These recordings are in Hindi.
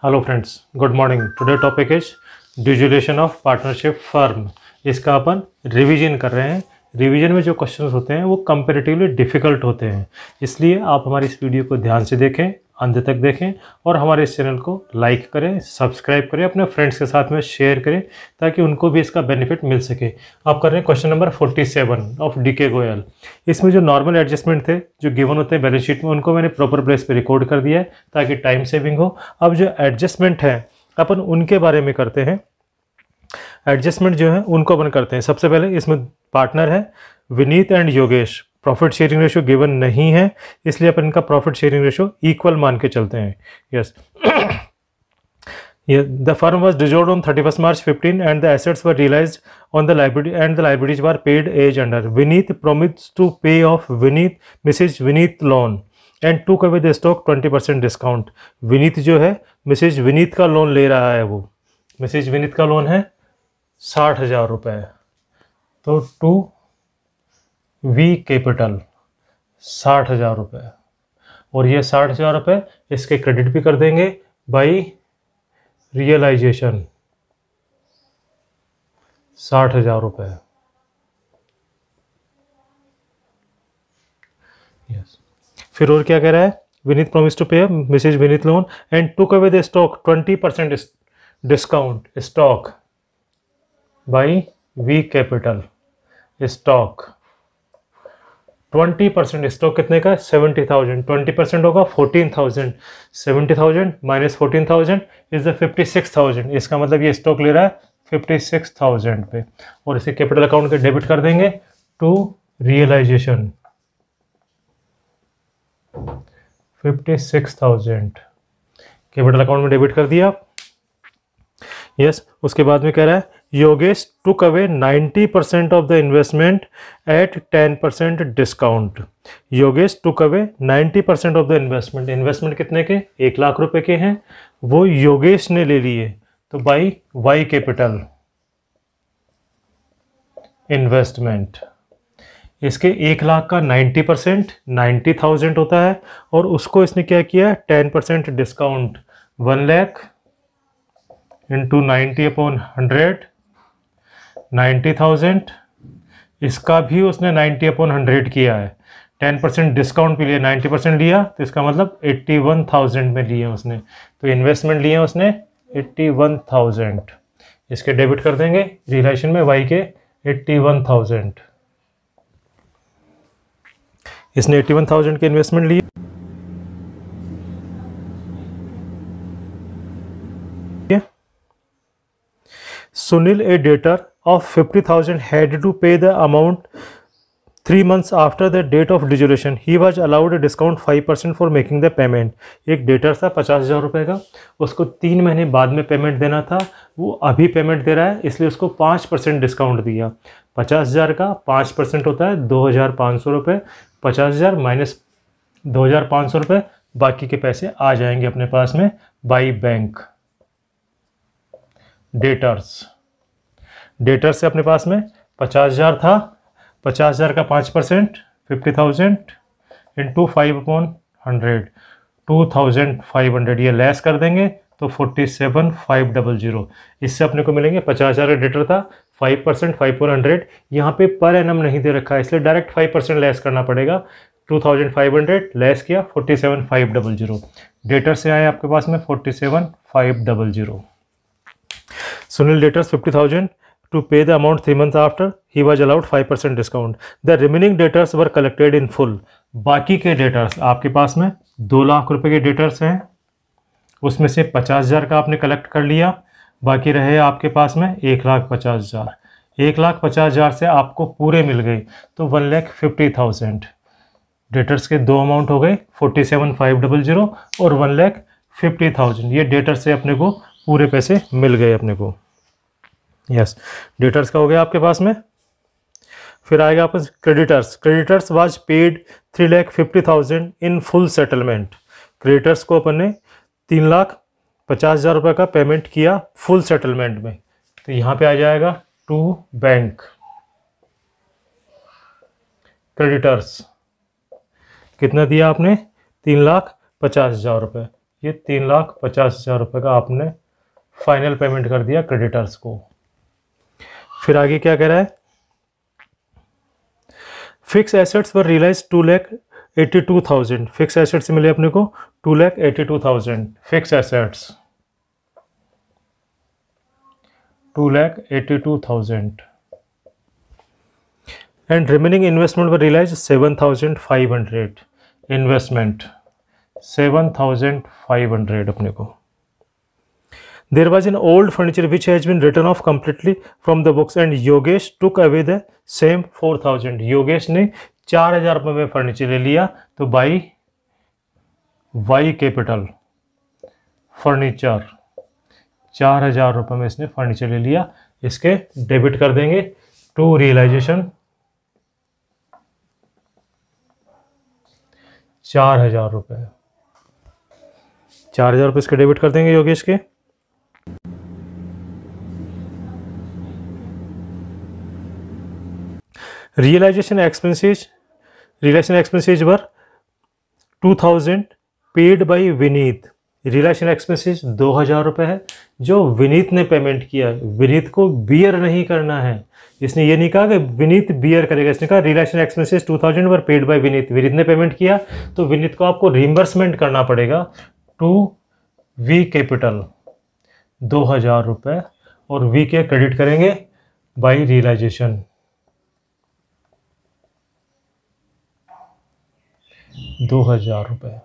Hello friends, good morning. Today topic is duration of partnership firm. इसका अपन रिवीजन कर रहे हैं। रिवीजन में जो क्वेश्चंस होते हैं वो कंपैरेटिवली डिफ़िकल्ट होते हैं, इसलिए आप हमारी इस वीडियो को ध्यान से देखें, अंत तक देखें और हमारे इस चैनल को लाइक करें, सब्सक्राइब करें, अपने फ्रेंड्स के साथ में शेयर करें ताकि उनको भी इसका बेनिफिट मिल सके। आप कर रहे हैं question number 47 of DK Goyal. इसमें जो नॉर्मल एडजस्टमेंट थे जो गिवन होते हैं बैलेंस शीट में, उनको मैंने प्रॉपर प्लेस पे रिकॉर्ड कर दिया है ताकि टाइम सेविंग हो। अब जो एडजस्टमेंट है अपन उनके बारे में करते हैं। एडजस्टमेंट जो है उनको अपन करते हैं। सबसे पहले इसमें पार्टनर है Vineet and Yogesh. Profit sharing ratio given नहीं है, इसलिए अपन इनका प्रॉफिट शेयरिंग रेशियो इक्वल मान के चलते हैं। Yes, the firm was dissolved on 31 March 15 and the assets were realised on the liability and the liabilities were paid as under. Vineet promised to pay off Vineet Mrs Vineet loan and took away the stock 20% discount. Vineet जो है मिसेज विनीत का लोन ले रहा है। वो मिसेज विनीत का लोन है 60,000 रुपये। तो टू वी कैपिटल 60,000 रुपये, और ये 60,000 रुपये इसके क्रेडिट भी कर देंगे बाई रियलाइजेशन 60,000 रुपये। यस, फिर और क्या कह रहा है? Vineet promise to pay Mrs Vineet loan and took away the stock 20% discount stock by V capital stock 20% stock कितने का? 70,000। 20% होगा 14,000। 70,000 माइनस 14,000 इज द 56,000। इसका मतलब ये स्टॉक ले रहा है 56,000 पे, और इसे कैपिटल अकाउंट के डेबिट कर देंगे टू रियलाइजेशन 56,000 कैपिटल अकाउंट में डेबिट कर दिया। यस, उसके बाद में कह रहा है Yogesh took away 90% of the investment at 10% discount. Yogesh took away 90% of the investment. Investment कितने के? 1 लाख रुपए के हैं, वो योगेश ने ले लिए। तो बाई वाई कैपिटल इन्वेस्टमेंट। इसके 1 लाख का 90% 90,000 होता है, और उसको इसने क्या किया? 10% डिस्काउंट 1 लाख इंटू 90/100 90,000। इसका भी उसने 90/100 किया है। 10% डिस्काउंट भी लिया, 90% लिया, तो इसका मतलब 81,000 में लिए उसने। तो इन्वेस्टमेंट लिए उसने 81,000। इसके डेबिट कर देंगे रिलेशन में वाई के 81,000। इसने 81,000 के इन्वेस्टमेंट लिए। Sunil, a debtor of 50,000, had to pay the amount 3 months after the date of dissolution. He was allowed a discount 5% for making the payment. एक डेटर था 50,000 रुपये का, उसको 3 महीने बाद में पेमेंट देना था, वो अभी पेमेंट दे रहा है, इसलिए उसको 5% डिस्काउंट दिया। 50,000 का 5% होता है 2,500 रुपये। 50,000 माइनस 2,500 रुपये, बाकी के पैसे आ जाएंगे अपने पास में बाई बैंक। डेटर्स से अपने पास में 50,000 था, 50,000 का 5% 50,000 इंटू 5/100 2,500, ये लेस कर देंगे तो 47,500। इससे अपने को मिलेंगे 50,000 का डेटर था, 5% 5/100। यहाँ पे पर एनम नहीं दे रखा है, इसलिए डायरेक्ट 5% लेस करना पड़ेगा। 2,500 लेस किया 47,500। डेटर से आए आपके पास में 47,500। Sunil debtors 50,000 to pay the amount 3 months after. He was allowed 5% discount. The remaining debtors were collected in full. बाकी के डेटर्स आपके पास में 2 लाख रुपए के डेटर्स हैं, उसमें से 50,000 का आपने कलेक्ट कर लिया, बाकी रहे आपके पास में 1,50,000। 1,50,000 से आपको पूरे मिल गए, तो 1,50,000। डेटर्स के दो अमाउंट हो गए 47,500 और 1,50,000। ये डेटर से अपने को पूरे पैसे मिल गए अपने को। यस, डेटर्स का हो गया आपके पास में। फिर आएगा आपके creditors. Creditors was paid 3,50,000 in full settlement. Creditors को अपन ने 3,50,000 रुपये का पेमेंट किया फुल सेटलमेंट में, तो यहाँ पे आ जाएगा टू बैंक। क्रेडिटर्स कितना दिया आपने? 3,50,000 रुपये। ये 3,50,000 रुपये का आपने फाइनल पेमेंट कर दिया क्रेडिटर्स को। फिर आगे क्या कह रहा है, fix assets were realise 2,82,000। Fix assets मिले अपने को 2,82,000 fix assets, 2,82,000 and remaining investment were realise 7,500। Investment 7,500 अपने को। There was an old furniture which has been written off completely from the books and Yogesh took away the same 4,000। Yogesh ने 4,000 रुपये में फर्नीचर ले लिया, तो बाई वाई कैपिटल फर्नीचर 4,000 रुपये में इसने फर्नीचर ले लिया, इसके डेबिट कर देंगे टू रियलाइजेशन 4,000 रुपये। 4,000 रुपये इसके डेबिट कर देंगे योगेश के। Realisation expenses were 2,000 paid by Vineet. Realisation expenses 2,000 रुपये है जो विनीत ने पेमेंट किया है। विनीत को बियर नहीं करना है, इसने ये नहीं कहा कि विनीत बियर करेगा, इसने कहा realisation expenses 2,000 were paid by Vineet. Vineet ने पेमेंट किया तो विनीत को आपको रिइंबर्समेंट करना पड़ेगा टू वी कैपिटल 2,000 रुपये, और वी के क्रेडिट करेंगे बाई रियलाइजेशन 2,000 रुपये।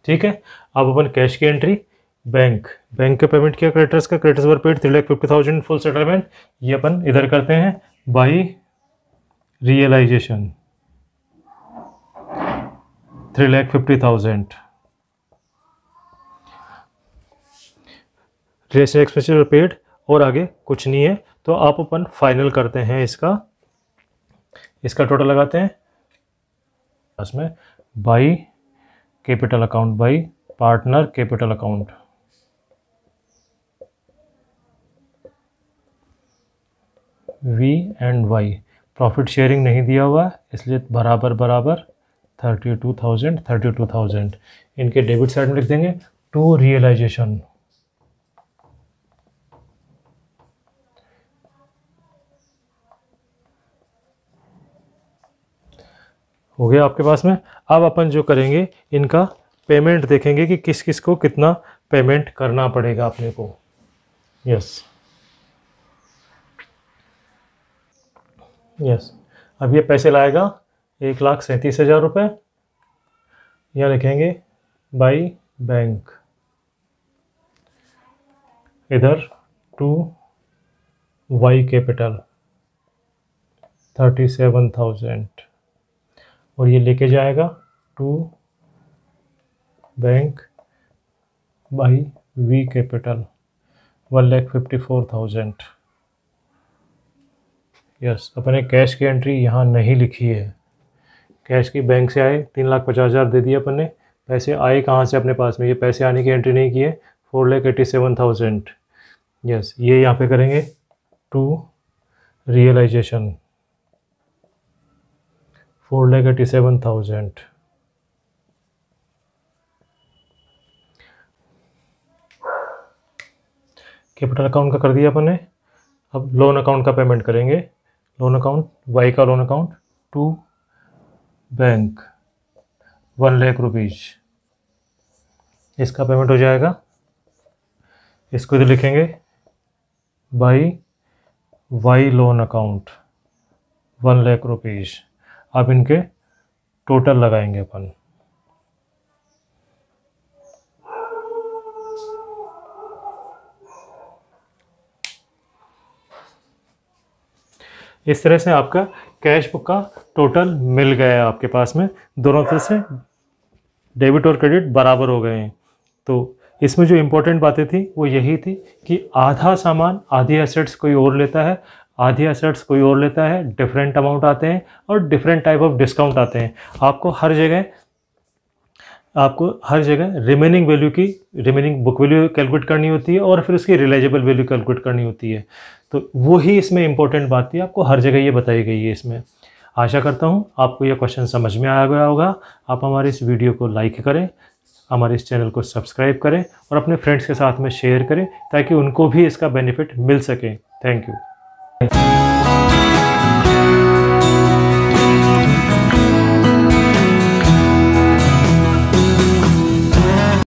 ठीक है, अब अपन कैश की एंट्री, बैंक के पेमेंट किया क्रेडिटर्स का, creditors were paid 3,50,000 full settlement, ये अपन इधर करते हैं by realisation 3,50,000। Realisation expenses were paid और आगे कुछ नहीं है, तो आप अपन फाइनल करते हैं इसका टोटल लगाते हैं इसमें by capital account by partner capital account, V and Y. Profit sharing नहीं दिया हुआ इसलिए बराबर 32,000 इनके डेबिट साइड में लिख देंगे टू रियलाइजेशन। हो गया आपके पास में। अब अपन जो करेंगे इनका पेमेंट देखेंगे कि किस किस को कितना पेमेंट करना पड़ेगा अपने को। यस, अब ये पैसे लाएगा 1,37,000 रुपये, यहाँ लिखेंगे बाई बैंक, इधर टू वाई कैपिटल 37,000, और ये लेके जाएगा to bank by V capital 1,54,000। Yes, अपने कैश की एंट्री यहाँ नहीं लिखी है। कैश की बैंक से आए 3,50,000 दे दिए अपन ने, पैसे आए कहाँ से अपने पास में, ये पैसे आने की एंट्री नहीं की है 4,87,000। यस, ये यहाँ पे करेंगे टू रियलाइजेशन 4,87,000। कैपिटल अकाउंट का कर दिया अपन ने। अब लोन अकाउंट का पेमेंट करेंगे। लोन अकाउंट वाई का loan account to bank 1,00,000 rupees, इसका पेमेंट हो जाएगा। इसको इधर लिखेंगे by Y loan account 1,00,000 rupees. अब इनके टोटल लगाएंगे अपन। इस तरह से आपका कैश बुक का टोटल मिल गया है आपके पास में, दोनों तरफ से डेबिट और क्रेडिट बराबर हो गए हैं। तो इसमें जो इम्पोर्टेंट बातें थी वो यही थी कि आधा सामान आधी एसेट्स कोई और लेता है, आधी एसेट्स कोई और लेता है, डिफरेंट अमाउंट आते हैं और डिफरेंट टाइप ऑफ डिस्काउंट आते हैं। आपको हर जगह रिमेनिंग बुक वैल्यू कैलकुलेट करनी होती है और फिर उसकी रिलाइजेबल वैल्यू कैलकुलेट करनी होती है। तो वही इसमें इंपॉर्टेंट बात थी, आपको हर जगह ये बताई गई है इसमें। आशा करता हूँ आपको यह क्वेश्चन समझ में आ गया होगा। आप हमारे इस वीडियो को लाइक करें, हमारे इस चैनल को सब्सक्राइब करें और अपने फ्रेंड्स के साथ में शेयर करें ताकि उनको भी इसका बेनिफिट मिल सके। Thank you.